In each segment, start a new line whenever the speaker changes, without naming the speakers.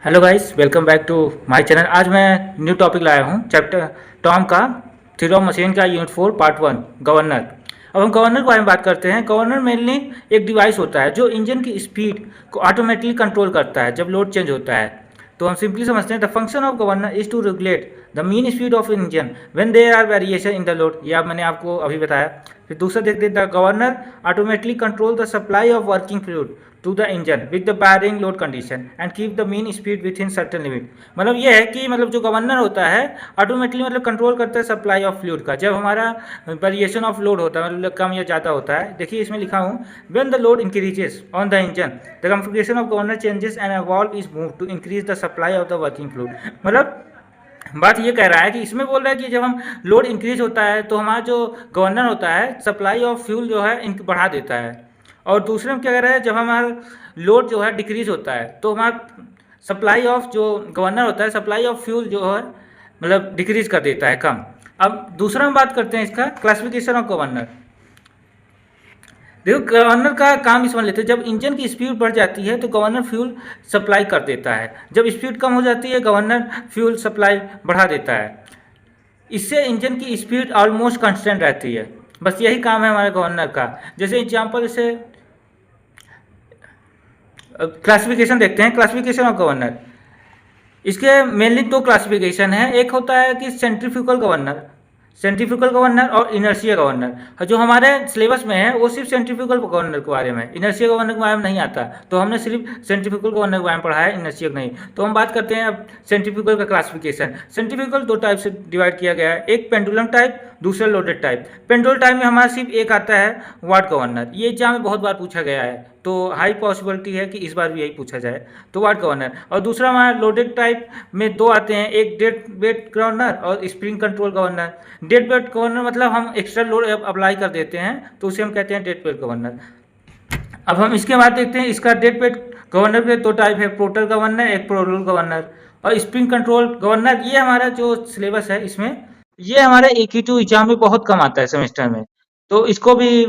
Hello guys, welcome back to my channel. आज मैं new topic लाया हूँ चैप्टर टॉम का थ्योरी ऑफ मशीन का यूनिट 4 पार्ट 1 गवर्नर। अब हम गवर्नर के बारे में बात करते हैं। गवर्नर मेनली एक डिवाइस होता है जो इंजन की स्पीड को ऑटोमेटिकली कंट्रोल करता है जब लोड चेंज होता है। तो हम सिंपली समझते हैं the function of governor is to regulate the mean speed of engine when there are variation in the load. ये मैंने आपको अभी बताया। फिर दूसरा देखते हैं the governor automatically control the supply of working fluid to the engine with the varying load condition and keep the mean speed within certain limit. मतलब ये है कि जो गवर्नर होता है ऑटोमेटिकली कंट्रोल करता है सप्लाई ऑफ फ्लूइड का जब हमारा वेरिएशन ऑफ लोड होता है, कम या ज़्यादा होता है। देखिए इसमें लिखा हूँ when the load increases on the engine the configuration of governor changes and a valve is move to increase the supply of the working fluid. मतलब बात ये कह रहा है कि इसमें बोल रहा है कि जब हम लोड इंक्रीज होता है तो हमारा जो गवर्नर होता है सप्लाई ऑफ फ्यूल जो है बढ़ा देता है। और दूसरे में क्या कह रहा है, जब हमारा लोड जो है डिक्रीज होता है तो हमारा सप्लाई ऑफ जो गवर्नर होता है सप्लाई ऑफ फ्यूल जो है डिक्रीज कर देता है, कम। अब दूसरा हम बात करते हैं इसका क्लासिफिकेशन ऑफ गवर्नर। देखो गवर्नर का काम समझ लेते हैं। जब इंजन की स्पीड बढ़ जाती है तो गवर्नर फ्यूल सप्लाई कर देता है, जब स्पीड कम हो जाती है गवर्नर फ्यूल सप्लाई बढ़ा देता है। इससे इंजन की स्पीड ऑलमोस्ट कांस्टेंट रहती है। बस यही काम है हमारे गवर्नर का। जैसे एग्जांपल से क्लासिफिकेशन देखते हैं, क्लासिफिकेशन ऑफ गवर्नर। इसके मेनली दो क्लासिफिकेशन है। एक होता है कि सेंट्रीफ्यूगल गवर्नर और इनर्शिया गवर्नर। जो हमारे सिलेबस में है वो सिर्फ सेंट्रीफ्यूगल गवर्नर के बारे में, इनर्शिया गवर्नर के बारे में नहीं आता। तो हमने सिर्फ सेंट्रीफ्यूगल गवर्नर के बारे में पढ़ा है, इनर्शिया नहीं। तो हम बात करते हैं अब सेंट्रीफ्यूगल का क्लासिफिकेशन। सेंट्रीफ्यूगल दो टाइप से डिवाइड किया गया है, एक पेंडुलम टाइप, दूसरा लोडेड टाइप। पेंडुलम टाइप में हमारा सिर्फ एक आता है वाट गवर्नर। ये एग्जाम में बहुत बार पूछा गया है तो हाई पॉसिबिलिटी है कि इस बार भी यही पूछा जाए, तो वाट गवर्नर। और दूसरा हमारा लोडेड टाइप में दो आते हैं, एक डेड वेट गवर्नर और spring control governor. Dead weight governor मतलब हम एक्स्ट्रा लोड अप्लाई कर देते हैं तो उसे हम कहते हैं डेड वेट गवर्नर। अब हम इसके बाद देखते हैं इसका डेड वेट गवर्नर के दो टाइप है, पोर्टल गवर्नर, एक प्रोरोल गवर्नर और स्प्रिंग कंट्रोल गवर्नर। ये हमारा जो सिलेबस है इसमें ये हमारे AQ2 एग्जाम में बहुत कम आता है सेमेस्टर में। तो इसको भी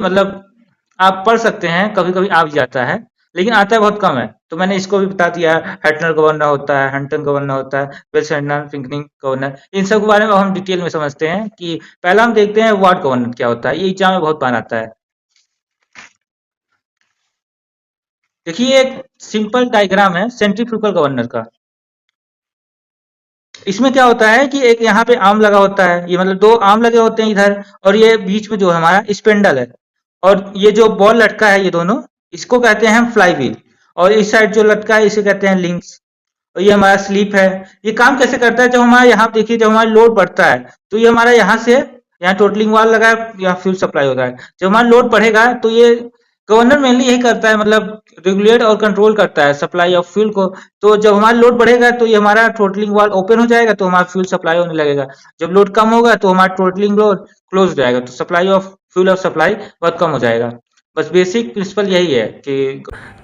आप पढ़ सकते हैं, कभी कभी आ भी जाता है लेकिन आता है बहुत कम है। तो मैंने इसको भी बता दिया है। हैटनर गवर्नर होता है, हंटन गवर्नर होता है, वेल्स पिंकनिंग गवर्नर। इन सब के बारे में हम डिटेल में समझते हैं। कि पहला हम देखते हैं वाट गवर्नर क्या होता है। ये एग्जाम में बहुत बार आता है। देखिए एक सिंपल डायग्राम है सेंट्रीफ्यूगल गवर्नर का। इसमें क्या होता है कि एक यहाँ पे आर्म लगा होता है, ये दो आर्म लगे होते हैं इधर, और ये बीच में जो हमारा स्पेंडल है, और ये जो बॉल लटका है ये दोनों, इसको कहते हैं हम फ्लाई व्हील। और इस साइड जो लटका है इसे कहते हैं लिंक्स। और ये हमारा स्लीप है। ये काम कैसे करता है, जब हमारा यहाँ देखिए जब हमारा लोड बढ़ता है तो ये हमारा यहाँ से यहाँ टोटलिंग वाल लगा है, यहाँ फ्यूल सप्लाई होता है। जब हमारा लोड बढ़ेगा तो ये गवर्नर मेनली यही करता है, रेगुलेट और कंट्रोल करता है सप्लाई ऑफ फ्यूल को। तो जब हमारा लोड बढ़ेगा तो ये हमारा थ्रोटलिंग वाल्व ओपन हो जाएगा तो हमारा फ्यूल सप्लाई होने लगेगा। जब लोड कम होगा तो हमारा थ्रोटलिंग वाल्व क्लोज हो जाएगा तो सप्लाई ऑफ फ्यूल और सप्लाई बहुत कम हो जाएगा। बस बेसिक प्रिंसिपल यही है कि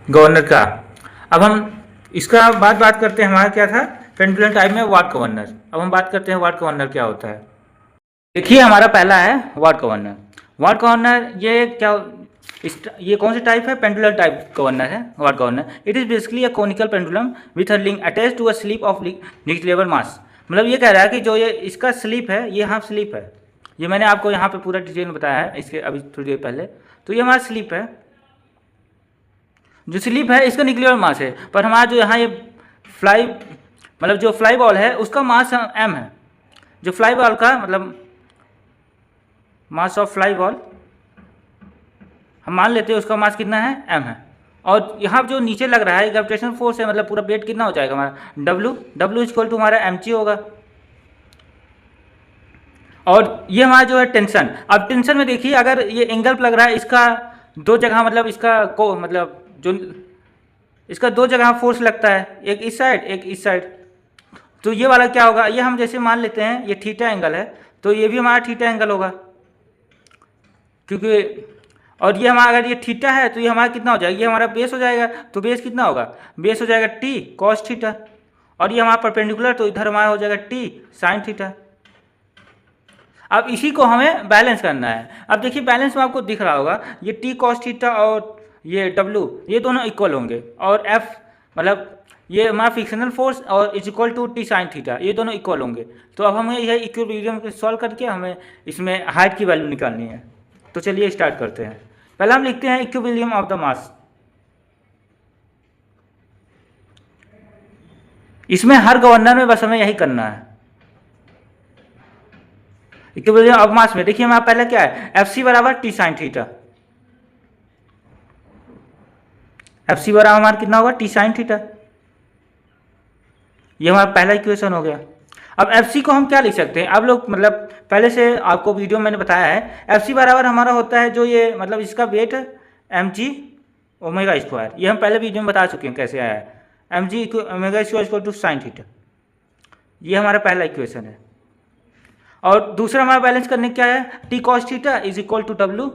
गवर्नर का। अब हम इसका बात करते हैं, हमारा क्या था पेंडुलम टाइप में वाट गवर्नर। अब हम बात करते हैं वाट गवर्नर क्या होता है। देखिए हमारा पहला है वाट गवर्नर। वाट गवर्नर ये कौन सा टाइप है, पेंडुलम टाइप गवर्नर है Watt governor. It is basically a conical pendulum with a link attach to a sleeve of negligible mass. ये कह रहा है कि जो ये इसका स्लीप है, ये हाफ स्लीप है। ये मैंने आपको यहाँ पे पूरा डिटेल में बताया है इसके अभी थोड़ी देर पहले। तो ये हमारा स्लीप है, जो स्लीप है इसका निग्लिजिबल मास है। पर हमारा जो यहाँ ये फ्लाई जो फ्लाई बॉल है उसका मास m है। जो फ्लाई बॉल का मास ऑफ फ्लाई बॉल हम मान लेते हैं उसका मास कितना है, m है। और यहाँ जो नीचे लग रहा है ग्रेविटेशनल फोर्स है, पूरा वेट कितना हो जाएगा हमारा W इक्वल टू हमारा mg होगा। और ये हमारा जो है टेंशन। अब टेंशन में देखिए अगर ये एंगल लग रहा है इसका दो जगह जो इसका दो जगह फोर्स लगता है, एक इस साइड एक इस साइड। तो ये वाला क्या होगा, ये हम जैसे मान लेते हैं ये थीटा एंगल है तो ये भी हमारा थीटा एंगल होगा, क्योंकि और ये हमारा अगर ये थीटा है तो ये हमारा कितना हो जाएगा, ये हमारा बेस हो जाएगा। तो बेस कितना होगा, बेस हो जाएगा t cos थीटा। और ये हमारा परपेंडिकुलर तो इधर हमारा हो जाएगा t sin थीटा। अब इसी को हमें बैलेंस करना है। अब देखिए बैलेंस में आपको दिख रहा होगा ये t cos थीटा और ये w ये दोनों इक्वल होंगे। और f ये हमारा फ्रिक्शनल फोर्स और is equal to T sine theta, ये दोनों इक्वल होंगे। तो अब हमें यह इक्विलिब्रियम को सॉल्व करके हमें इसमें हाइट की वैल्यू निकालनी है। तो चलिए स्टार्ट करते हैं। पहले हम लिखते हैं इक्विलिब्रियम ऑफ द मास। इसमें हर गवर्नर में बस हमें यही करना है। इक्विलिब्रियम ऑफ मास में देखिए हमारा पहले क्या है, एफ सी बराबर T sine theta. F C बराबर हमारा कितना होगा, टी साइन थीटा। ये हमारा पहला इक्वेशन हो गया। अब एफ सी को हम क्या लिख सकते हैं, आप लोग मतलब पहले से आपको वीडियो मैंने बताया है, एफ सी बराबर हमारा होता है जो ये मतलब इसका weight M G omega square, ये हम पहले वीडियो में बता चुके हैं कैसे आया है, M G omega square equal to sine theta. ये हमारा पहला इक्वेशन है। और दूसरा हमारा बैलेंस करने क्या है, T cos theta is equal to W,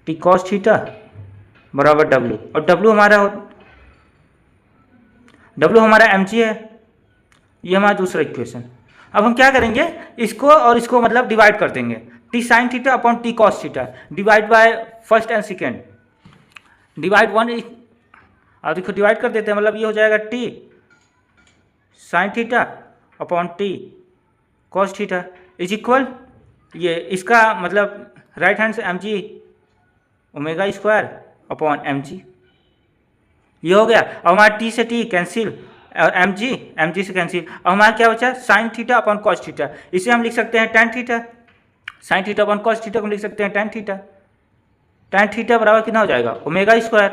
T cos theta बराबर डब्ल्यू, और डब्ल्यू हमारा एम जी है। ये हमारा दूसरा इक्वेशन। अब हम क्या करेंगे, इसको और इसको मतलब डिवाइड कर देंगे, T sine theta upon T cos theta divide by first and second, divide one, और देखो डिवाइड कर देते हैं, मतलब ये हो जाएगा T sine theta upon T cos theta is equal, ये इसका मतलब राइट हैंड से M G omega square upon M G, ये हो गया। और हमारा टी से टी कैंसिल और एम जी से कैंसिल, और हमारा क्या बचा, sine theta upon cos theta, इसे हम लिख सकते हैं tan theta, sine theta upon cos theta को लिख सकते हैं टेन थीटा। टेन थीटा बराबर कितना हो जाएगा, ओमेगा स्क्वायर।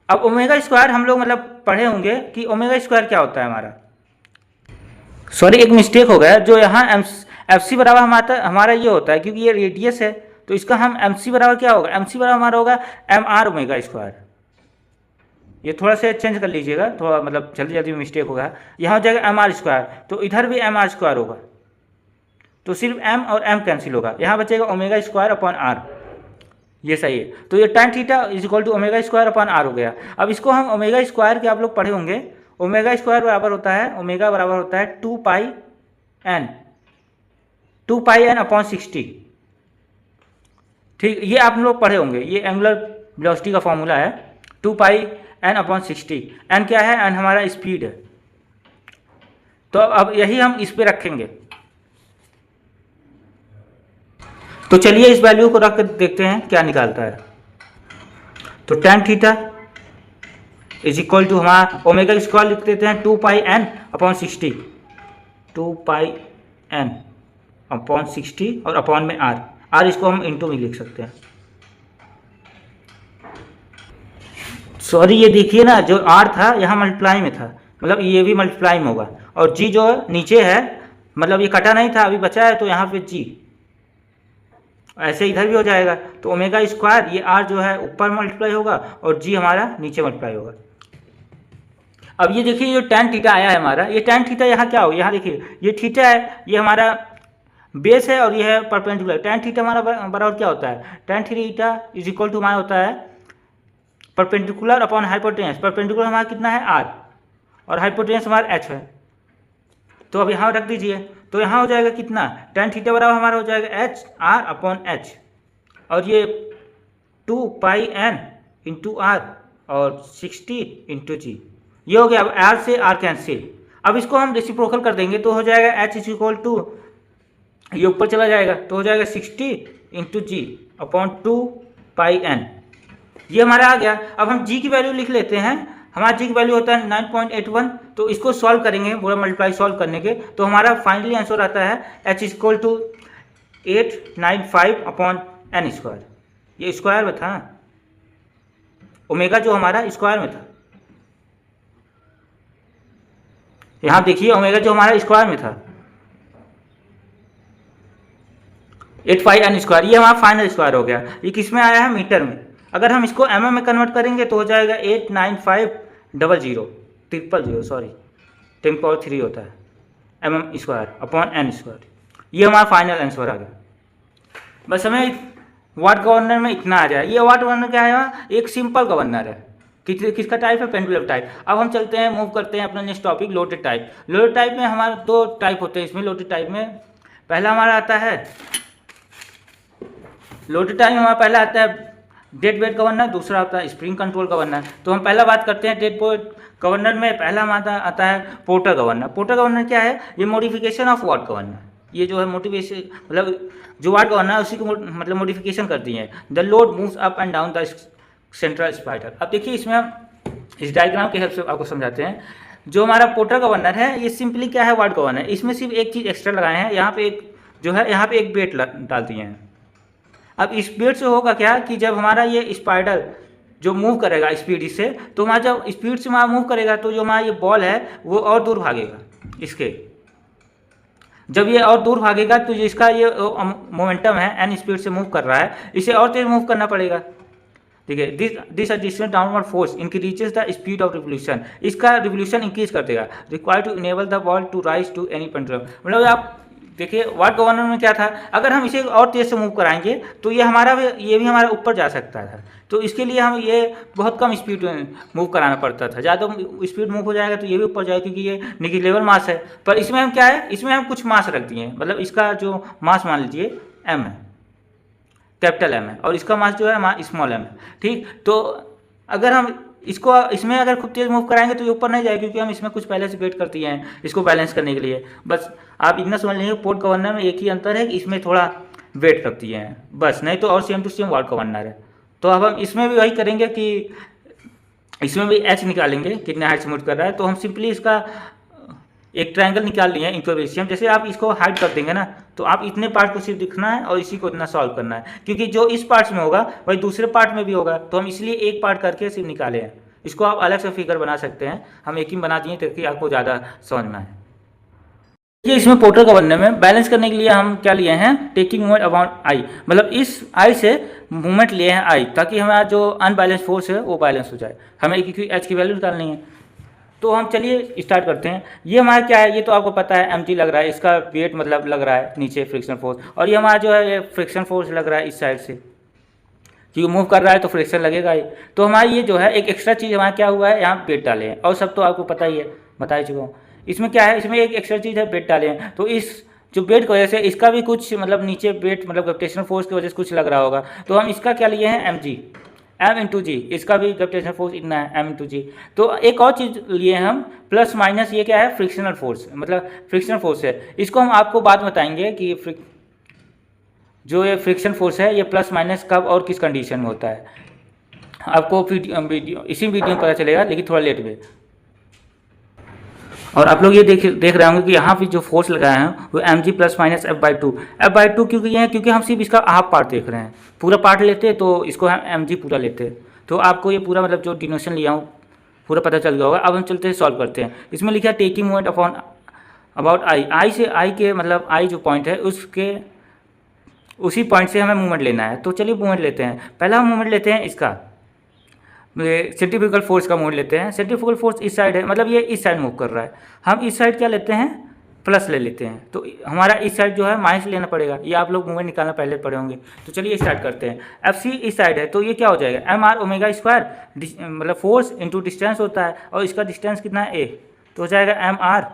अब ओमेगा स्क्वायर हम लोग मतलब पढ़े होंगे कि ओमेगा स्क्वायर क्या होता है हमारा, सॉरी एक मिस्टेक हो गया, जो यहाँ एफ सी बराबर हमारा ये होता है क्योंकि ये रेडियस है, तो इसका हम एम सी बराबर क्या होगा, एम सी बराबर हमारा होगा एम आर ओमेगा स्क्वायर। ये थोड़ा सा चेंज कर लीजिएगा, थोड़ा मतलब जल्दी जल्दी में मिस्टेक होगा, यहाँ हो जाएगा एम आर स्क्वायर, तो इधर भी एम आर स्क्वायर होगा, तो सिर्फ एम और एम कैंसिल होगा, यहाँ बचेगा ओमेगा स्क्वायर अपॉन आर, ये सही है। तो ये tan theta is equal to omega square upon r हो गया। अब इसको हम ओमेगा स्क्वायर के आप लोग पढ़े होंगे, ओमेगा स्क्वायर बराबर होता है, ओमेगा बराबर होता है 2 पाई एन अपॉन 60, ठीक, ये आप लोग पढ़े होंगे, ये एंगुलर वेलोसिटी का फॉर्मूला है 2 पाई एन अपॉन 60। एन क्या है, एन हमारा स्पीड है। तो अब यही हम इस पे रखेंगे, तो चलिए इस वैल्यू को रख कर देखते हैं क्या निकालता है। तो tan theta is equal to हमारा ओमेगा स्क्वायर लिख देते हैं 2 pi n upon 60, 2 pi n upon 60 और अपॉन में आर इसको हम इंटू में लिख सकते हैं। सॉरी ये देखिए ना, जो आर था यहाँ मल्टीप्लाई में था, मतलब ये भी मल्टीप्लाई में होगा, और जी जो नीचे है मतलब ये कटा नहीं था अभी बचा है, तो यहाँ पे जी ऐसे इधर भी हो जाएगा, तो ओमेगा स्क्वायर ये आर जो है ऊपर मल्टीप्लाई होगा और जी हमारा नीचे मल्टीप्लाई होगा। अब ये देखिए जो tan थीटा आया है हमारा, ये tan थीटा यहाँ क्या होगा, यहाँ देखिए ये थीटा है, ये हमारा बेस है और ये है परपेंडिकुलर। tan थीटा हमारा बराबर क्या होता है, tan theta is equal to हमारा होता है परपेंडिकुलर अपॉन हाइपोटेन्यूस। परपेंडिकुलर हमारा कितना है r, और हाइपोटेन्यूस हमारा h है, तो अब यहाँ रख दीजिए, तो यहाँ हो जाएगा कितना, tan थीटा बराबर हमारा हो जाएगा एच आर अपॉन एच, और ये 2 पाई एन इंटू आर और 60 इंटू जी, ये हो गया। अब आर से आर कैंसिल, अब इसको हम रेसिप्रोकल कर देंगे तो हो जाएगा एच इज इक्वल टू, ये ऊपर चला जाएगा तो हो जाएगा 60 इंटू जी अपॉन 2 पाई एन, ये हमारा आ गया। अब हम जी की वैल्यू लिख लेते हैं, हमारा जी की वैल्यू होता है 9.81, तो इसको सॉल्व करेंगे पूरा मल्टीप्लाई सॉल्व करने के, तो हमारा फाइनली आंसर आता है h is equal to 895 upon n square. ये स्क्वायर में था, ओमेगा जो हमारा स्क्वायर में था, यहाँ देखिए ओमेगा जो हमारा स्क्वायर में था 85 एन स्क्वायर, ये हमारा फाइनल स्क्वायर हो गया। ये किस में आया है, मीटर में। अगर हम इसको mm में कन्वर्ट करेंगे तो हो जाएगा 89500 सॉरी 10³ होता है mm square upon n square. ये हमारा फाइनल आंसर आ गया। बस हमें वाट गवर्नर में इतना आ जाए। ये वाट गवर्नर क्या है, एक सिंपल गवर्नर है, किसका टाइप है, पेंडुलम टाइप। अब हम चलते हैं, मूव करते हैं अपना next topic, loaded type. Loaded type में हमारा 2 टाइप होते हैं इसमें। लोडेड टाइप में पहला हमारा आता है, लोडेड टाइप में हमारा पहला आता है डेड वेट गवर्नर, दूसरा होता है स्प्रिंग कंट्रोल गवर्नर। तो हम पहला बात करते हैं डेड वेट गवर्नर में। पहला आता है पोर्टर गवर्नर। पोर्टर गवर्नर क्या है? ये मॉडिफिकेशन ऑफ वाट गवर्नर। ये जो है मोटिवेशन मतलब जो वाट गवर्नर है उसी को मतलब मॉडिफिकेशन करती है। The load moves up and down the central spider. अब देखिए इसमें हम इस डायग्राम के हेल्प से आपको समझाते हैं। जो हमारा पोर्टर गवर्नर है ये सिंपली क्या है? Watt governor. इसमें सिर्फ एक चीज़ एक्स्ट्रा लगाए हैं, यहाँ पे एक जो है यहाँ पे एक बेट डाल दिए हैं। अब इस बेट से होगा क्या कि जब हमारा ये स्पाइडर जो मूव करेगा स्पीड से, तो हमारा जब स्पीड से हमारा मूव करेगा तो जो हमारा ये बॉल है वो और दूर भागेगा इसके। जब ये और दूर भागेगा तो इसका ये मोमेंटम है एन स्पीड से मूव कर रहा है, इसे और तेज मूव करना पड़ेगा। ठीक है, this additional downward force increases the speed of revolution. इसका रिवोल्यूशन इंक्रीज कर देगा। Required to enable the ball to rise to any pendulum. मतलब आप देखिए वाट गवर्नर में क्या था, अगर हम इसे और तेज से मूव कराएंगे तो ये भी हमारा ऊपर जा सकता था। तो इसके लिए हम ये बहुत कम स्पीड में मूव कराना पड़ता था। ज़्यादा स्पीड मूव हो जाएगा तो ये भी ऊपर जाएगा क्योंकि ये निगेटिव मास है। पर इसमें हम क्या है, इसमें हम कुछ मास रख दिए हैं। मतलब इसका जो मास मान लीजिए एम है, कैपिटल एम है, और इसका मास जो है स्मॉल एम है। ठीक, तो अगर हम इसको इसमें अगर खूब तेज मूव कराएंगे तो ये ऊपर नहीं जाएगा क्योंकि हम इसमें कुछ पहले से वेट करती हैं इसको बैलेंस करने के लिए। बस आप इतना समझ लीजिए पोर्ट गवर्नर में एक ही अंतर है कि इसमें थोड़ा वेट रखती हैं बस, नहीं तो और same to same Watt governor है। तो अब हम इसमें भी वही करेंगे कि इसमें भी एच निकालेंगे कितने हाइट से मूव कर रहा है। तो हम सिंपली इसका एक ट्रायंगल निकाल लिए इक्वेशियन। जैसे आप इसको हाइड कर देंगे ना तो आप इतने पार्ट को सिर्फ दिखना है और इसी को इतना सॉल्व करना है, क्योंकि जो इस पार्ट में होगा वही दूसरे पार्ट में भी होगा। तो हम इसलिए एक पार्ट करके सिर्फ निकाले हैं। इसको आप अलग से फिगर बना सकते हैं, हम एक ही बना दिए ताकि आपको ज़्यादा समझ में आए। ये इसमें पोर्टर गवर्नर में बैलेंस करने के लिए हम क्या लिए हैं, टेकिंग मूवमेंट अबाउट आई। मतलब इस आई से मूवमेंट लिए हैं आई, ताकि हमारा जो अनबैलेंस फोर्स है वो बैलेंस हो जाए। हमें एच की वैल्यू निकालनी है। तो हम चलिए स्टार्ट करते हैं। ये हमारा क्या है, ये तो आपको पता है mg लग रहा है, इसका वेट मतलब लग रहा है नीचे फ्रिक्शन फोर्स। और ये हमारा जो है ये फ्रिक्शन फोर्स लग रहा है इस साइड से, क्योंकि मूव कर रहा है तो फ्रिक्शन लगेगा ही। तो हमारी ये जो है एक एक्स्ट्रा चीज़ हमारा क्या हुआ है, यहाँ वेट डाले हैं। और सब तो आपको पता ही है, बता ही चुका हूँ। इसमें क्या है, इसमें एक एक्स्ट्रा चीज़ है, वेट डाले हैं। तो इस जो वेट की वजह से इसका भी कुछ मतलब नीचे वेट मतलब ग्रेविटेशनल फोर्स की वजह से कुछ लग रहा होगा। तो हम इसका क्या लिए हैं, mg एम इंटू जी, इसका भी ग्रेविटेशनल फोर्स इतना है एम इंटू जी। तो एक और चीज़ लिए हम प्लस माइनस, ये क्या है, फ्रिक्शनल फोर्स, मतलब फ्रिक्शनल फोर्स है। इसको हम आपको बाद में बताएंगे कि जो ये फ्रिक्शन फोर्स है ये प्लस माइनस कब और किस कंडीशन में होता है, आपको इसी वीडियो में पता चलेगा, लेकिन थोड़ा लेट में। और आप लोग ये देख रहे होंगे कि यहाँ पे जो फोर्स लगाए हैं वो M G plus minus F/2 क्योंकि ये है, क्योंकि हम सिर्फ इसका हाफ पार्ट देख रहे हैं। पूरा पार्ट लेते तो इसको हम एम जी पूरा लेते तो आपको ये पूरा मतलब जो डिनोशन लिया हूँ पूरा पता चल गया होगा। अब हम चलते हैं सॉल्व करते हैं। इसमें लिखा है taking movement upon about I से आई के मतलब आई जो पॉइंट है उसके उसी पॉइंट से हमें मूवमेंट लेना है। तो चलिए मूवमेंट लेते हैं। पहला हम मूवमेंट लेते हैं इसका सेंट्रीफ्यूगल फोर्स का मूवमेंट लेते हैं। सेंट्रीफ्यूगल फोर्स इस साइड है, मतलब ये इस साइड मूव कर रहा है। हम इस साइड क्या लेते हैं, प्लस ले लेते हैं। तो हमारा इस साइड जो है माइनस लेना पड़ेगा। ये आप लोग मूवमेंट निकालना पहले पड़े होंगे। तो चलिए स्टार्ट करते हैं। एफ सी इस साइड है तो ये क्या हो जाएगा, एम आर ओमेगा स्क्वायर, मतलब फोर्स इंटू डिस्टेंस होता है और इसका डिस्टेंस कितना है ए, तो हो जाएगा M are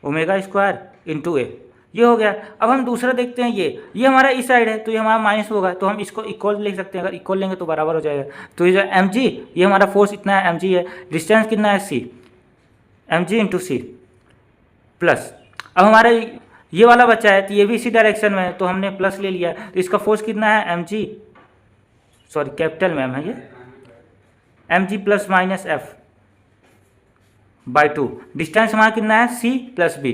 omega square into A. ये हो गया। अब हम दूसरा देखते हैं, ये हमारा इस साइड है तो ये हमारा माइनस होगा, तो हम इसको इक्वल लिख सकते हैं। अगर इक्वल लेंगे तो बराबर हो जाएगा। तो ये जो एम जी, ये हमारा फोर्स इतना है, एम जी है, डिस्टेंस कितना है C, M G into C plus. अब हमारा ये वाला बच्चा है तो ये भी इसी डायरेक्शन में है तो हमने प्लस ले लिया। तो इसका फोर्स कितना है, एम जी, सॉरी कैपिटल में है ये, M ji plus minus f by 2। Distance हमारा कितना है, सी प्लस बी,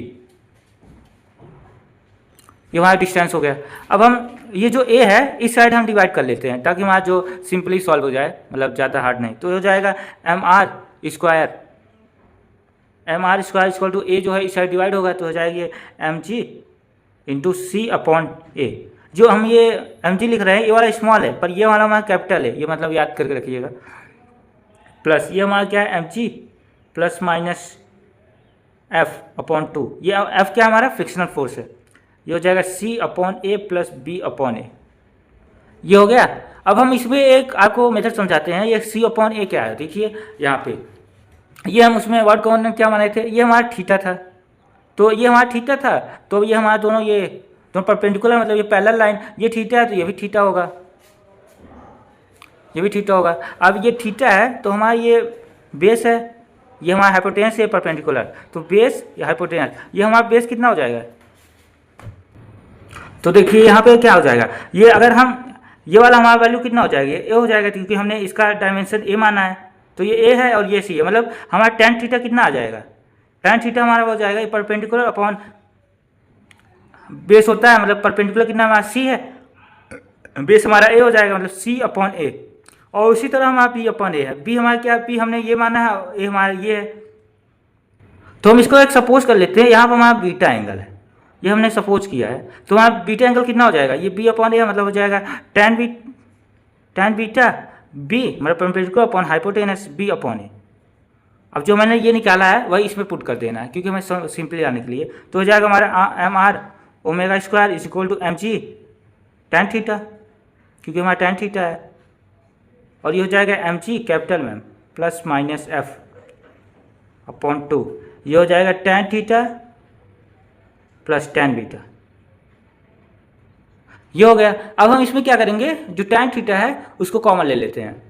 ये हमारा डिस्टेंस हो गया। अब हम ये जो ए है इस साइड हम डिवाइड कर लेते हैं ताकि हमारा जो सिंपली सॉल्व हो जाए, मतलब ज़्यादा हार्ड नहीं। तो हो जाएगा M are square equal to A जो है इस साइड डिवाइड होगा तो हो जाएगी M G into C upon A. जो हम ये एम जी लिख रहे हैं ये वाला स्मॉल है पर ये वाला हमारा कैपिटल है, ये मतलब याद करके रखिएगा। प्लस ये हमारा क्या है, M G plus minus F upon 2। ये एफ क्या हमारा फ्रिक्शनल फोर्स है, ये हो जाएगा C upon A plus B upon A. ये हो गया। अब हम इसमें एक आपको मेथड समझाते हैं। ये C अपॉन ए क्या है, देखिए यहाँ पे ये हम उसमें वर्ड कॉर्नर क्या बनाए थे, ये हमारा थीटा था। तो ये हमारा थीटा था तो ये हमारा दोनों ये दोनों परपेंडिकुलर, मतलब ये पैरेलल लाइन, ये थीटा है तो ये भी थीटा होगा। ये भी थीटा होगा। अब ये थीटा है तो हमारा ये बेस है, ये हमारा हाइपोटेनस है परपेंडिकुलर, तो बेस या हाइपोटेनस, ये हमारा बेस कितना हो जाएगा? तो देखिए यहाँ पे क्या हो जाएगा, ये अगर हम ये वाला हमारा वैल्यू कितना हो जाएगा? ए हो जाएगा, क्योंकि हमने इसका डायमेंशन ए माना है, तो ये ए है और ये सी है, मतलब हमारा tan थीटा कितना आ जाएगा? tan थीटा हमारा हो जाएगा परपेंडिकुलर अपॉन बेस होता है, मतलब परपेंडिकुलर कितना हमारा सी है, बेस हमारा ए हो जाएगा, मतलब सी अपॉन ए। और उसी तरह हमारा बी अपॉन ए है, बी हमारा क्या, बी हमने ये माना है, ए हमारा ये है, तो हम इसको एक सपोज कर लेते हैं, यहाँ पर हमारा बीटा एंगल है, ये हमने सपोज किया है, तो हमारा बीटा एंगल कितना हो जाएगा? ये बी अपॉन ए मतलब हो जाएगा tan बीटा बी मतलब perpendicular upon hypotenuse B upon A. अब जो मैंने ये निकाला है वही इसमें पुट कर देना है, क्योंकि हमें सिंपली आने के लिए, तो हो जाएगा हमारा m are omega square is equal to m g tan theta, क्योंकि हमारा tan थीटा है, और ये हो जाएगा एम जी कैपिटल में प्लस माइनस एफ अपॉन 2, ये हो जाएगा tan theta plus tan beta, ये हो गया। अब हम इसमें क्या करेंगे, जो tan थीटा है उसको कॉमन ले लेते हैं,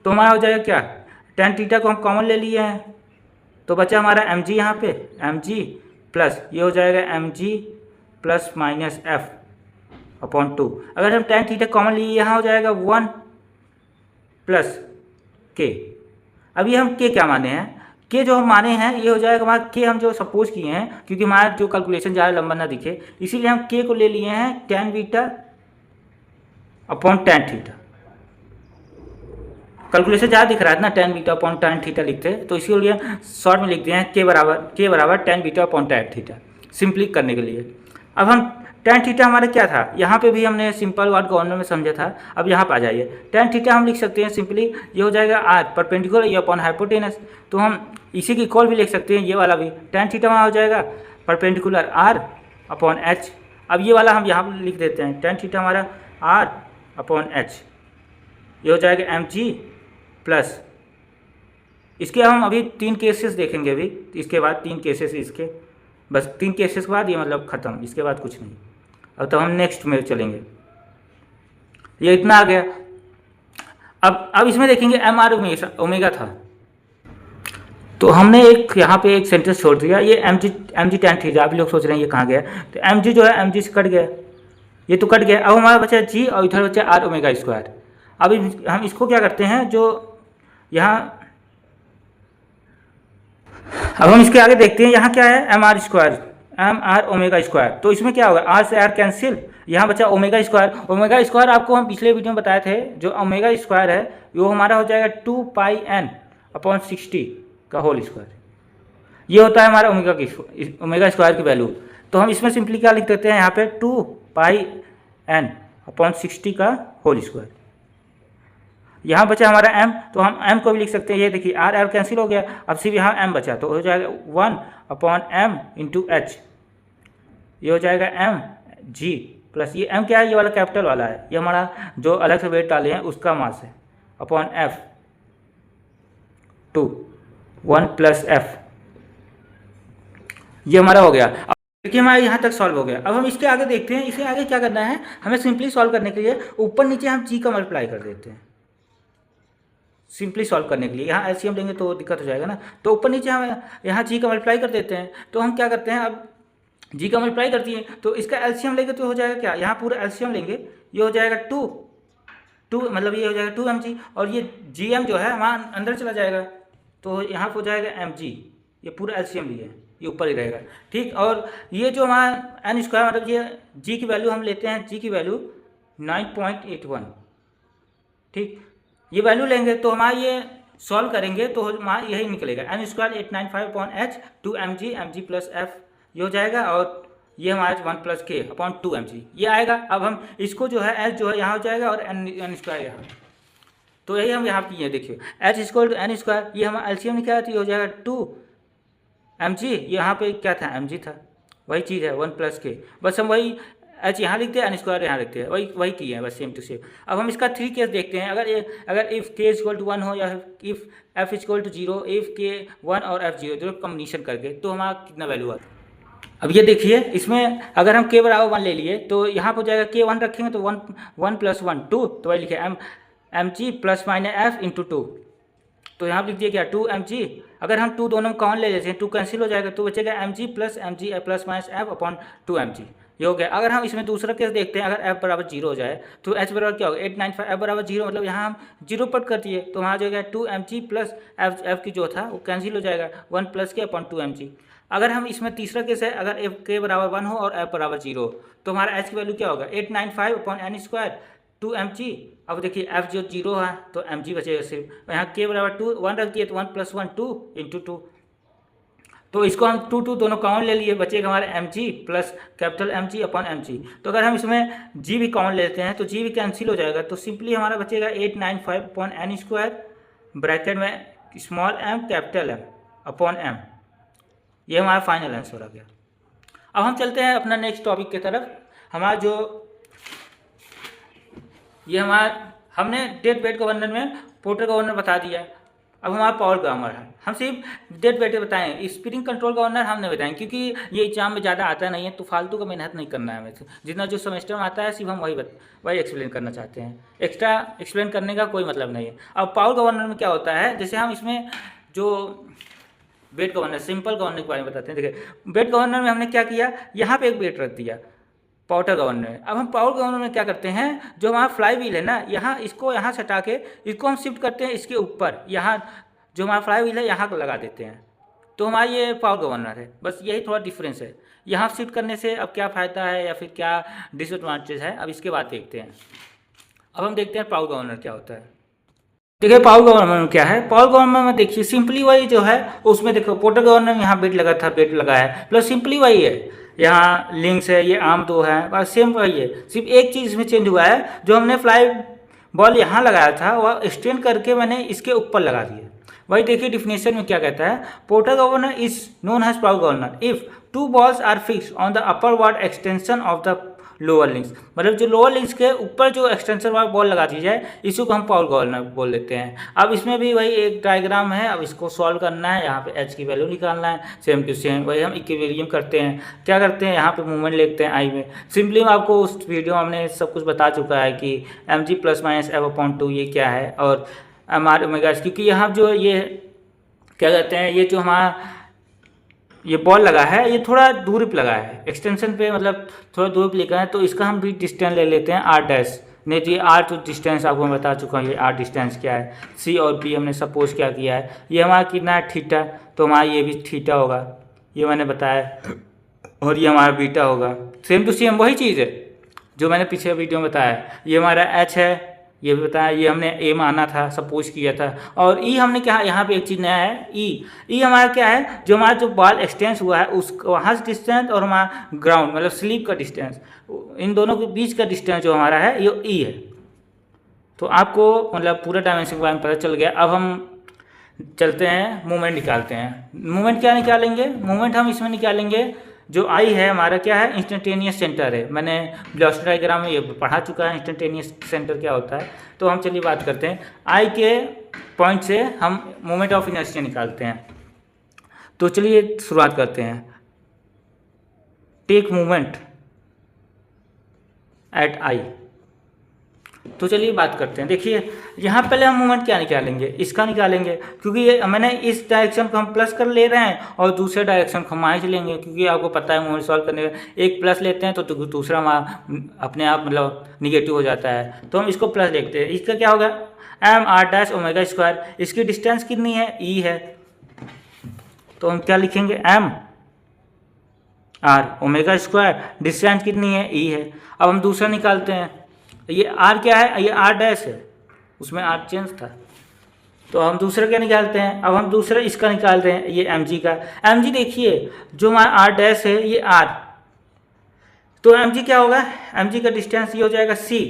तो हमारा हो जाएगा क्या, tan थीटा को हम कॉमन ले लिए हैं, तो बचा हमारा एम जी, यहाँ पे एम जी प्लस ये हो जाएगा एम जी प्लस माइनस एफ अपॉन 2। अगर हम tan थीटा कॉमन लिए, यहाँ हो जाएगा 1 प्लस के। अब ये हम के क्या माने हैं, के जो हम माने हैं ये हो जाएगा हमारा के, हम जो सपोज किए हैं, क्योंकि हमारा जो कैलकुलेशन ज़्यादा लंबा ना दिखे, इसीलिए हम के को ले लिए हैं tan beta upon tan theta. Calculation ज़्यादा दिख रहा है ना, tan beta upon tan theta लिखते हैं, तो इसीलिए शॉर्ट में लिखते हैं के बराबर tan beta upon tan theta, simply करने के लिए। अब हम tan थीटा हमारा क्या था, यहाँ पे भी हमने सिंपल वर्ड कॉर्नर में समझा था, अब यहाँ पर आ जाइए, tan थीटा हम लिख सकते हैं सिंपली, ये हो जाएगा आर परपेंडिकुलर ये अपॉन हाइपोटेनस, तो हम इसी की इक्वल भी लिख सकते हैं, ये वाला भी tan थीटा वहाँ हो जाएगा परपेंडिकुलर आर अपॉन एच। अब ये वाला हम यहाँ पर लिख देते हैं, tan थीटा हमारा आर अपॉन एच, ये हो जाएगा एम जी प्लस, इसके हम अभी 3 केसेस देखेंगे, अभी इसके बाद 3 केसेस, इसके बस 3 केसेस के बाद ये मतलब ख़त्म, इसके बाद कुछ नहीं। अब तो हम नेक्स्ट में चलेंगे, ये इतना आ गया। अब इसमें देखेंगे एम आर ओमेगा था, तो हमने एक यहाँ पे एक सेंटेंस छोड़ दिया, ये एम जी tan थीटा, आप लोग सोच रहे हैं ये कहाँ गया, तो एम जी जो है एम जी से कट गया, ये तो कट गया। अब हमारा बचा जी और इधर बचा आर ओमेगा स्क्वायर। अब हम इसको क्या करते हैं, जो यहाँ अब हम इसके आगे देखते हैं, यहाँ क्या है m are square m are omega square, तो इसमें क्या होगा, आर से आर कैंसिल, यहाँ बचा ओमेगा स्क्वायर। ओमेगा स्क्वायर आपको हम पिछले वीडियो में बताए थे, जो ओमेगा स्क्वायर है वो हमारा हो जाएगा 2 पाई एन अपॉन 60 का होल स्क्वायर, ये होता है हमारा ओमेगा स्क्वायर की वैल्यू। तो हम इसमें सिंपली क्या लिख देते हैं, यहाँ पे 2 पाई एन अपॉन 60 का होल स्क्वायर। यहाँ बचा हमारा m, तो हम m को भी लिख सकते हैं, ये देखिए r कैंसिल हो गया, अब सिर्फ यहाँ m बचा, तो हो जाएगा 1 अपॉन m इंटू एच, ये हो जाएगा m g प्लस ये m क्या है, ये वाला कैपिटल वाला है, ये हमारा जो अलग से वेट डाले हैं उसका मास है, अपॉन f 2 1 प्लस f, ये हमारा हो गया। अब देखिए हमारा यहाँ तक सॉल्व हो गया। अब हम इसके आगे देखते हैं, इसके आगे क्या करना है, हमें सिंपली सॉल्व करने के लिए ऊपर नीचे हम g का मल्टीप्लाई कर देते हैं, सिंपली सॉल्व करने के लिए। यहाँ एलसीएम लेंगे तो दिक्कत हो जाएगा ना, तो ऊपर नीचे हम यहाँ जी का मल्टीप्लाई कर देते हैं। तो हम क्या करते हैं, अब जी का मल्टीप्लाई करती है तो इसका एलसीएम लेंगे तो हो जाएगा क्या, यहाँ पूरा एलसीएम लेंगे, ये हो जाएगा 2 मतलब ये हो जाएगा 2 mg, और ये जी एम जो है वहाँ अंदर चला जाएगा, तो यहाँ हो जाएगा mg, ये पूरा एलसीएम लिए ये ऊपर ही रहेगा, ठीक। और ये जो हमारा एन स्क्वायर मतलब ये जी की वैल्यू हम लेते हैं, जी की वैल्यू 9.81, ठीक, ये वैल्यू लेंगे तो हमारा ये सॉल्व करेंगे तो हमारा यही निकलेगा, n square 895 upon h 2 mg plus f, ये हो जाएगा, और ये हमारा 1 प्लस के अपॉन 2 mg ये आएगा। अब हम इसको जो है एच जो है यहाँ हो जाएगा और एन स्क्वायर यहाँ, तो यही हम यहाँ किए, देखिए h equal to n square, ये हमारा एलसीएम निकाला तो ये हो जाएगा 2 mg, यहाँ पे क्या था mg था, वही चीज़ है 1 प्लस के, बस हम वही एच यहाँ लिखते हैं, एन स्क्वायर यहाँ लिखते हैं, वही किए हैं बस सेम टू सेम। अब हम इसका 3 केस देखते हैं, अगर इफ़ के इक्वल टू 1 हो या if f equal to 0, if k 1 और एफ 0 दोनों कम्बिनेशन करके तो हमारा कितना वैल्यू आता है। अब ये देखिए इसमें अगर हम के बराबर 1 ले लिए तो यहाँ पर हो जाएगा के 1 रखेंगे तो 1 प्लस 1 2, तो वही लिखे mg plus minus F into two. तो यहाँ लिख दिया क्या 2mg, अगर हम 2 दोनों में कॉमन ले लेते हैं 2 कैंसिल हो जाएगा तो बचेगा mg plus minus F upon 2mg, ये हो गया। अगर हम इसमें दूसरा केस देखते हैं, अगर f बराबर 0 हो जाए तो h बराबर क्या होगा 895, f बराबर 0 मतलब यहाँ हम 0 पट कर दिए तो वहाँ जो है 2mg प्लस f की जो था वो कैंसिल हो जाएगा 1 प्लस के अपॉन 2mg। अगर हम इसमें तीसरा केस है, अगर f के बराबर 1 हो और f बराबर 0 हो तो हमारा h की वैल्यू क्या होगा 895 अपॉन एन स्क्वायर 2mg। अब देखिए f जो 0 है तो mg बचेगा सिर्फ, यहाँ k बराबर 2 1 रख दिए तो 1 प्लस 1 2 इंटू 2, तो इसको हम 2 दोनों कॉमन ले लिए, बचेगा हमारा mg plus capital mg upon mg। तो अगर हम इसमें g भी कॉमन लेते हैं तो g भी कैंसिल हो जाएगा, तो सिंपली हमारा बचेगा 895 अपॉन एन स्क्वायर ब्रैकेट में small m capital M upon m। ये हमारा फाइनल आंसर आ गया। अब हम चलते हैं अपना नेक्स्ट टॉपिक की तरफ। हमारा जो ये हमारा हमने डेट वेट गवर्नर में पोर्टर गवर्नर बता दिया। अब हमारा पावर गवर्नर है, हम सिर्फ डेट वेट बताएं, स्प्रिंग कंट्रोल गवर्नर हम नहीं बताएं क्योंकि ये एग्जाम में ज़्यादा आता नहीं है, तो फालतू का मेहनत नहीं करना है हमें। जितना जो सेमेस्टर में आता है सिर्फ हम वही एक्सप्लेन करना चाहते हैं, एक्स्ट्रा एक्सप्लेन करने का कोई मतलब नहीं है। अब पावर गवर्नर में क्या होता है, जैसे हम इसमें जो वेट गवर्नर सिंपल गवर्नर के बारे में बताते हैं। देखिए वेट गवर्नर में हमने क्या किया, यहाँ पे एक वेट रख दिया पावर गवर्नर में। अब हम पावर गवर्नर में क्या करते हैं, जो हमारा फ्लाई व्हील है ना, यहाँ इसको यहाँ से हटा के इसको हम शिफ्ट करते हैं इसके ऊपर, यहाँ जो हमारा फ्लाई व्हील है यहाँ को लगा देते हैं, तो हमारा ये पावर गवर्नर है। बस यही थोड़ा डिफरेंस है, यहाँ शिफ्ट करने से अब क्या फ़ायदा है या फिर क्या डिसएडवांटेज है, अब इसके बाद देखते हैं। अब हम देखते हैं पावर गवर्नर क्या होता है। देखिए पावर गवर्नर में क्या है, पावर गवर्नर में देखिए सिंपली वही जो है उसमें देखो पोर्टर गवर्नर में यहाँ बेट लगा था, बेट लगा है प्लस सिंपली वही है, यहाँ लिंक्स है, ये आर्म 2 है, बस सेम वही है। सिर्फ एक चीज़ इसमें चेंज हुआ है, जो हमने फ्लाई बॉल यहाँ लगाया था वह एक्सटेंड करके मैंने इसके ऊपर लगा दिया। वही देखिए डिफिनेशन में क्या कहता है, Porter governor is known as power governor if 2 balls are fix on the upward extension of the lower links, मतलब जो लोअर लिंक्स के ऊपर जो एक्सटेंशन वाला बॉल लगा दी जाए इसी को हम पावर गवर्नर बोल देते हैं। अब इसमें भी वही एक डायग्राम है, अब इसको सॉल्व करना है, यहाँ पे एच की वैल्यू निकालना है, सेम टू सेम वही हम इक्विलिब्रियम करते हैं। क्या करते हैं, यहाँ पे मूवमेंट लिखते हैं आई में। सिंपली आपको उस वीडियो में हमने सब कुछ बता चुका है कि mg plus minus F upon 2 ये क्या है, और एम ओमेगा, क्योंकि यहाँ जो ये क्या कहते हैं, ये जो हमारा ये बॉल लगा है ये थोड़ा दूरी पे लगा है, एक्सटेंशन पे मतलब थोड़ा दूरी पे लिखा है, तो इसका हम भी डिस्टेंस ले लेते हैं r डैश। नहीं तो ये r तो डिस्टेंस आपको मैं बता चुका हूँ, ये r डिस्टेंस क्या है, c और b हमने सपोज क्या किया है, ये हमारा कितना है थीटा, तो हमारा ये भी थीटा होगा, ये मैंने बताया, और ये हमारा बीटा होगा। सेम टू सेम वही चीज़ है जो मैंने पीछे वीडियो में बताया। ये हमारा h है, ये भी बताया, ये हमने ए माना था, सपोज किया था। और ई हमने क्या, यहाँ पे एक चीज़ नया है, ई हमारा क्या है, जो हमारा जो बॉल एक्सटेंस हुआ है उस वहाँ से डिस्टेंस और हमारा ग्राउंड मतलब स्लीप का डिस्टेंस, इन दोनों के बीच का डिस्टेंस जो हमारा है ये ई है। तो आपको मतलब पूरा डायमेंशन के बारे में पता चल गया। अब हम चलते हैं मूवमेंट निकालते हैं। मूवमेंट क्या निकालेंगे, मूवमेंट हम इसमें निकालेंगे, जो आई है हमारा क्या है, इंस्टेंटेनियस सेंटर है। मैंने वेलोसिटी डायग्राम में ये पढ़ा चुका है इंस्टेंटेनियस सेंटर क्या होता है। तो हम चलिए बात करते हैं, आई के पॉइंट से हम मोमेंट ऑफ इनर्शिया निकालते हैं। तो चलिए शुरुआत करते हैं, टेक मूवमेंट एट आई। तो चलिए बात करते हैं। देखिए यहाँ पहले हम मूवमेंट क्या निकालेंगे, इसका निकालेंगे, क्योंकि ये मैंने इस डायरेक्शन को हम प्लस कर ले रहे हैं और दूसरे डायरेक्शन को हम माइनस लेंगे, क्योंकि आपको पता है मूवमेंट सॉल्व करने का एक प्लस लेते हैं तो दूसरा अपने आप मतलब निगेटिव हो जाता है, तो हम इसको प्लस देखते हैं। इसका क्या होगा, m are dash omega square, इसकी डिस्टेंस कितनी है, ई है, तो हम क्या लिखेंगे, m are omega square, distance कितनी है, ई है। अब हम दूसरा निकालते हैं, ये आर क्या है, ये आर डैश है, उसमें आर चेंज था, तो हम दूसरा क्या निकालते हैं। अब हम दूसरा इसका निकाल रहे हैं, ये एम जी का। एम जी देखिए जो हमारा आर डैश है ये आर, तो एम जी क्या होगा, एम जी का डिस्टेंस ये हो जाएगा सी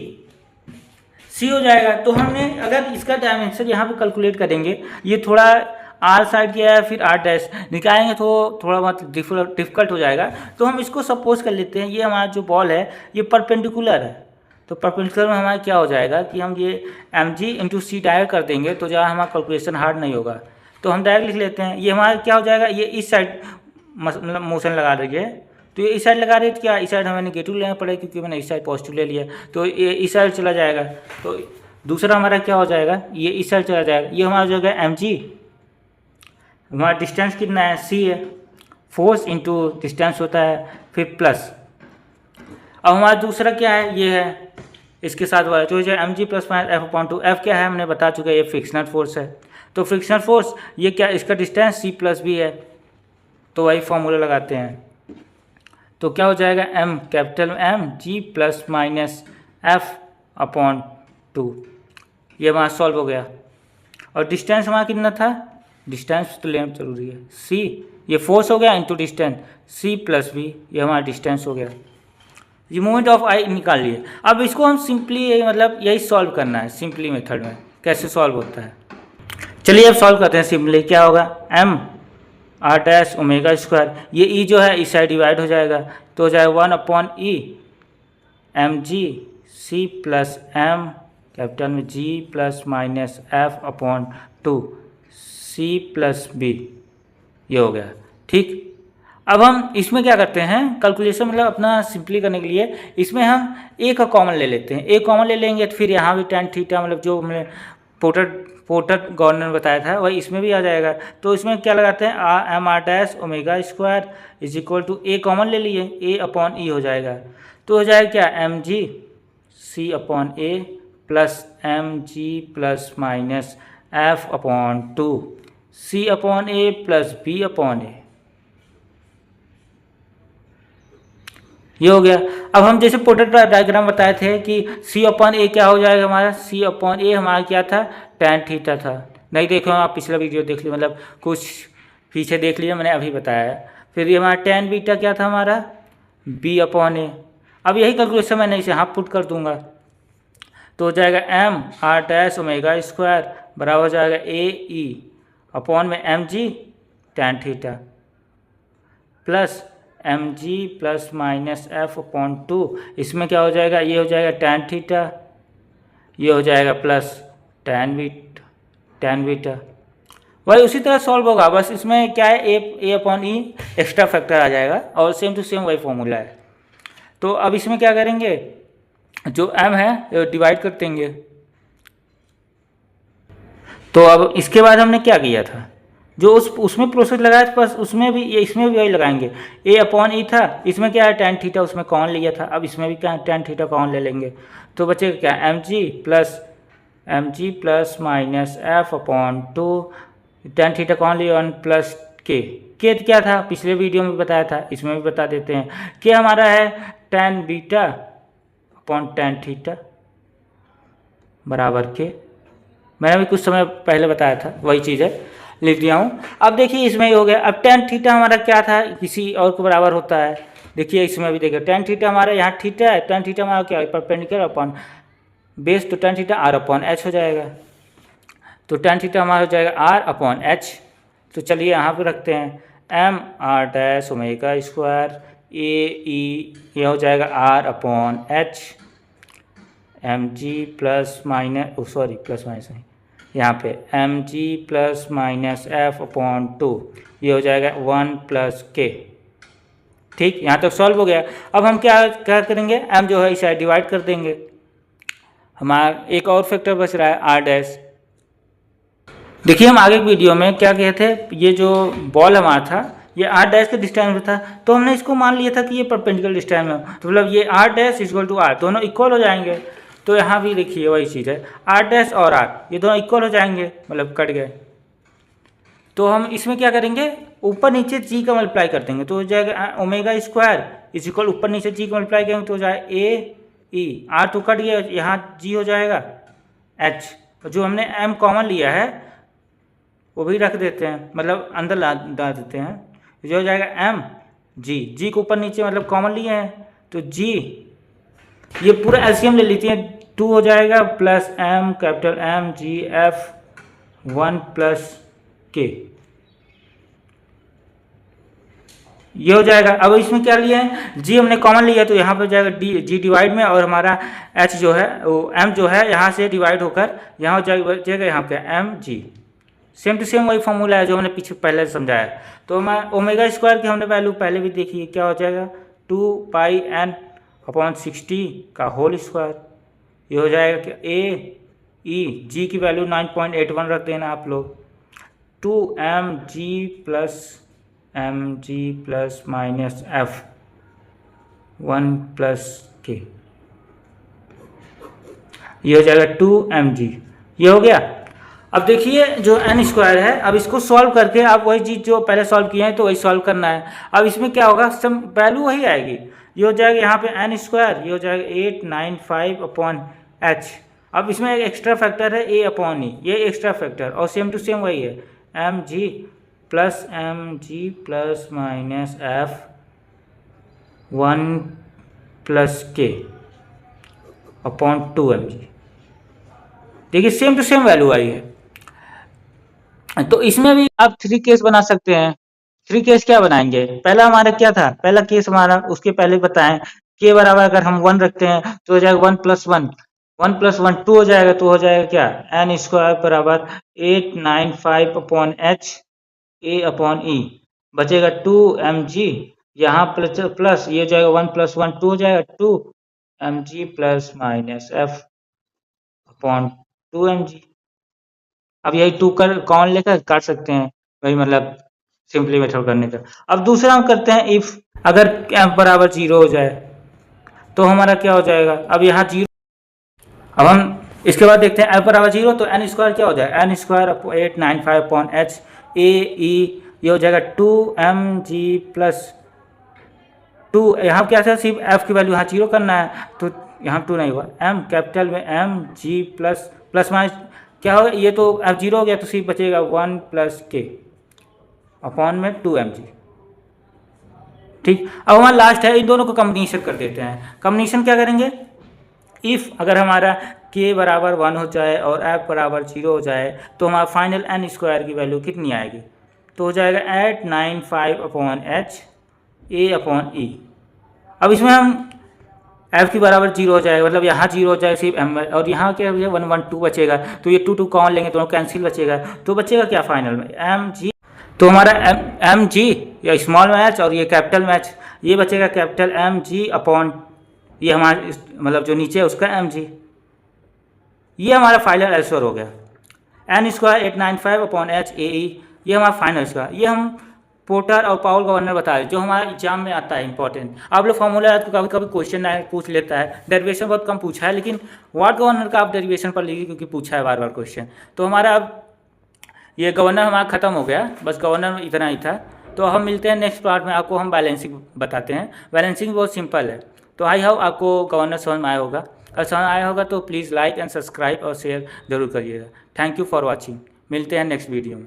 हो जाएगा। तो हमने अगर इसका डायमेंशन यहाँ पे कैलकुलेट करेंगे, ये थोड़ा आर साइड किया है फिर आर डैश निकालेंगे तो थोड़ा बहुत डिफिकल्ट हो जाएगा। तो हम इसको सपोज कर लेते हैं, ये हमारा जो बॉल है ये परपेंडिकुलर है, तो परपेंडिकुलर में हमारा क्या हो जाएगा कि हम ये एम जी इंटू सी डायरेक्ट कर देंगे तो ज़्यादा हमारा कैलकुलेशन हार्ड नहीं होगा। तो हम डायरेक्ट लिख लेते हैं, ये हमारा क्या हो जाएगा, ये इस साइड मतलब मोशन लगा रही है, तो ये इस साइड लगा रही है, क्या इस साइड हमें नेगेटिव लेना पड़ेगा क्योंकि मैंने इस साइड पॉजिटिव ले लिया, तो ये इस साइड चला जाएगा। तो दूसरा हमारा क्या हो जाएगा, ये इस साइड चला जाएगा, ये हमारा जो है mg, हमारा डिस्टेंस कितना है c है, फोर्स इंटू डिस्टेंस होता है, फिर प्लस। अब हमारा दूसरा क्या है, ये है इसके साथ वाला जो है mg plus minus F upon to. F क्या है हमने बता चुका है, ये फ्रिक्शनल फोर्स है। तो फ्रिक्शनल फोर्स ये क्या, इसका डिस्टेंस c प्लस बी है, तो वही फॉर्मूला लगाते हैं। तो क्या हो जाएगा, m capital m g plus minus F upon two, ये हमारा सॉल्व हो गया। और डिस्टेंस हमारा कितना था, डिस्टेंस तो लेना जरूरी है, c, ये फोर्स हो गया into distance c plus b, ये हमारा डिस्टेंस हो गया। ये मोमेंट ऑफ आई निकाल लिए। अब इसको हम सिंपली मतलब यही सॉल्व करना है सिंपली मेथड में, कैसे सॉल्व होता है। चलिए अब सॉल्व करते हैं सिंपली। क्या होगा, m r dash omega square, ये e जो है इस साइड डिवाइड हो जाएगा, तो हो जाएगा 1 अपॉन ई एम जी सी प्लस एम कैपिटल में g plus minus F upon two c plus b, ये हो गया। ठीक, अब हम इसमें क्या करते हैं, कैलकुलेशन मतलब अपना सिंपली करने के लिए इसमें हम ए का कॉमन ले लेते हैं। ए कॉमन ले लेंगे तो फिर यहाँ भी tan थीटा मतलब जो हमने पोर्टर गवर्नर ने बताया था वही इसमें भी आ जाएगा। तो इसमें क्या लगाते हैं, M R dash omega square is equal to a common ले लिए, ए अपॉन ई हो जाएगा। तो हो जाएगा क्या, M G C upon A plus M G plus minus F upon two C upon A plus B upon A, ये हो गया। अब हम जैसे पोर्ट्रेट डायग्राम बताए थे कि सी अपॉन ए क्या हो जाएगा हमारा, सी अपॉन ए हमारा क्या था, tan थीटा था। नहीं देखो आप पिछला वीडियो देख लीजिए, मतलब कुछ पीछे देख लीजिए, मैंने अभी बताया है। फिर ये हमारा tan बीटा क्या था हमारा, b अपॉन ए। अब यही कैलकुलेशन मैंने इसे हाफ पुट कर दूंगा, तो हो जाएगा m r dash omega square बराबर हो जाएगा ए ई अपॉन में m g tan theta plus M G plus minus F upon two, इसमें क्या हो जाएगा, ये हो जाएगा tan थीटा, ये हो जाएगा प्लस tan बीटा। वही उसी तरह सॉल्व होगा, बस इसमें क्या है, ए अपॉन ई एक्स्ट्रा फैक्टर आ जाएगा और सेम टू सेम वही फॉर्मूला है। तो अब इसमें क्या करेंगे, जो m है डिवाइड कर देंगे। तो अब इसके बाद हमने क्या किया था, जो उसमें प्रोसेस लगाया था बस उसमें भी इसमें भी वही लगाएंगे। ए अपॉन ई था, इसमें क्या है tan थीटा उसमें कॉमन लिया था, अब इसमें भी क्या tan थीटा कॉमन ले लेंगे। तो बचेगा क्या, M G plus minus F upon two, tan theta common लिया 1 प्लस के क्या था, पिछले वीडियो में बताया था, इसमें भी बता देते हैं। के हमारा है tan beta upon tan theta बराबर के, मैंने भी कुछ समय पहले बताया था, वही चीज़ है, लिख दिया हूँ। अब देखिए इसमें ही हो गया। अब tan थीटा हमारा क्या था, किसी और को बराबर होता है। देखिए इसमें भी देखिए tan थीटा हमारा यहाँ थीटा है, tan थीटा हमारा क्या है, परपेंडिकुलर अपॉन बेस, तो tan theta r upon H हो जाएगा। तो tan थीटा हमारा हो जाएगा r अपॉन एच। तो चलिए यहाँ पे रखते हैं M R dash omega square A E, ये हो जाएगा r अपॉन एच एम जी प्लस माइनस प्लस माइनस नहीं, यहाँ पे एम जी plus minus F upon two, ये हो जाएगा 1 प्लस के। ठीक, यहाँ तक सॉल्व हो गया। अब हम क्या करेंगे, m जो है इसे डिवाइड कर देंगे। हमारा एक और फैक्टर बच रहा है r डैश। देखिए हम आगे वीडियो में क्या कहे थे, ये जो बॉल हमारा था ये r डैश के डिस्टेंस में था, तो हमने इसको मान लिया था कि ये परपेंडिकुलर डिस्टेंस में हो, तो मतलब ये r dash equal to r, दोनों इक्वल हो जाएंगे। तो यहाँ भी देखिए वही चीज़ है, r डैश और r ये दोनों इक्वल हो जाएंगे, मतलब कट गए। तो हम इसमें क्या करेंगे, ऊपर नीचे g का मल्टीप्लाई कर देंगे, तो हो जाएगा ओमेगा स्क्वायर इज इक्वल, ऊपर नीचे g का मल्टीप्लाई करेंगे तो हो जाएगा ए ई, r तो कट गया, यहाँ g हो जाएगा h, जो हमने m कॉमन लिया है वो भी रख देते हैं, मतलब अंदर डाल देते हैं, जो हो जाएगा m g को ऊपर नीचे मतलब कॉमन लिए हैं, तो g ये पूरा एलसीएम ले लीजिए, 2 हो जाएगा plus m capital M G F 1 plus के, ये हो जाएगा। अब इसमें क्या लिया है, g हमने कॉमन लिया तो यहाँ पर जाएगा g डिवाइड में, और हमारा h जो है वो m जो है यहाँ से डिवाइड होकर यहाँ हो जाएगा यहाँ पे m g, same to same वही फॉर्मूला है जो हमने पीछे पहले समझाया है। तो हमारा ओमेगा स्क्वायर की हमने वैल्यू पहले भी देखी है, क्या हो जाएगा 2 पाई n अपॉन 60 का होल स्क्वायर, ये हो जाएगा कि a ई जी की वैल्यू 9.81 रख देना आप लोग, 2mg plus minus f 1 plus के, ये हो जाएगा 2mg। ये हो गया। अब देखिए जो एन स्क्वायर है, अब इसको सॉल्व करके आप वही चीज़ जो पहले सॉल्व किए हैं तो वही सॉल्व करना है। अब इसमें क्या होगा, सम वैल्यू वही आएगी। ये हो जाएगा यहाँ पे एन स्क्वायर, ये हो जाएगा 895 अपॉन एच। अब इसमें एक एक्स्ट्रा फैक्टर है ए अपॉन ई, ये एक्स्ट्रा फैक्टर, और सेम टू सेम वही है M G plus minus f 1 plus k upon 2mg। देखिए सेम टू सेम वैल्यू आई है। तो इसमें भी आप 3 केस बना सकते हैं। 3 केस क्या बनाएंगे, पहला हमारा क्या था, पहला केस हमारा उसके पहले बताएं, के बराबर अगर हम 1 रखते हैं तो हो जाएगा 1 प्लस 1 2 हो जाएगा, तो हो जाएगा क्या, एन स्क्वायर बराबर 895 अपॉन एच ए अपॉन ई, बचेगा 2mg, यहाँ प्लस ये हो जाएगा 1 प्लस 1 2 हो जाएगा 2mg plus minus F upon 2mg। अब यही 2 कर कॉमन लेकर काट सकते हैं, वही मतलब सिंपली मेथड करने का। अब दूसरा हम करते हैं इफ, अगर एफ बराबर 0 हो जाए तो हमारा क्या हो जाएगा, अब यहाँ 0, अब हम इसके बाद देखते हैं एफ बराबर 0 तो एन स्क्वायर क्या हो जाएगा, N square 895 upon H A E, ये हो जाएगा 2mg प्लस 2, यहाँ क्या था, सिर्फ एफ की वैल्यू यहाँ 0 करना है, तो यहाँ 2 नहीं हुआ, एम कैपिटल में एम जी प्लस माइनस क्या होगा, ये तो एफ 0 हो गया, तो सिर्फ बचेगा 1 प्लस के अपॉन में 2mg। ठीक, अब हमारा लास्ट है, इन दोनों को कम्बिनेशन कर देते हैं। कम्बिनेशन क्या करेंगे, इफ़ अगर हमारा k बराबर 1 हो जाए और f बराबर 0 हो जाए तो हमारा फाइनल एन स्क्वायर की वैल्यू कितनी आएगी, तो हो जाएगा 895 अपॉन एच ए अपॉन ई। अब इसमें हम f की बराबर 0 हो जाएगा, मतलब यहाँ 0 हो जाएगा सिर्फ m, और यहाँ क्या हो जाएगा 1 1 2 बचेगा, तो ये 2 2 कॉमन लेंगे, दोनों कैंसिल बचेगा, तो बचेगा क्या फाइनल में एम जी, तो हमारा एम जी या स्मॉल मैच और ये कैपिटल मैच, ये बचेगा कैपिटल एम जी अपॉन ये हमारा मतलब जो नीचे है उसका एम जी। ये हमारा फाइनल आंसर हो गया, N square 895 upon H A E, ये हमारा फाइनल स्क्वायर। ये हम पोर्टर और पाउल गवर्नर बताए जो हमारा एग्जाम में आता है इंपॉर्टेंट। आप लोग फॉर्मूला याद कभी कभी क्वेश्चन पूछ लेता है, डेरिवेशन बहुत कम पूछा है, लेकिन वार्ड गवर्नर का आप डेरिवेशन पर लीजिए क्योंकि पूछा है बार बार क्वेश्चन। तो हमारा अब ये गवर्नर हमारा ख़त्म हो गया, बस गवर्नर में इतना ही था। तो हम मिलते हैं नेक्स्ट पार्ट में, आपको हम बैलेंसिंग बताते हैं। बैलेंसिंग बहुत सिंपल है, तो आई होप आपको गवर्नर समझ में आया होगा। अगर समझ आया होगा तो प्लीज़ लाइक एंड सब्सक्राइब और शेयर जरूर करिएगा। थैंक यू फॉर वॉचिंग, मिलते हैं नेक्स्ट वीडियो में।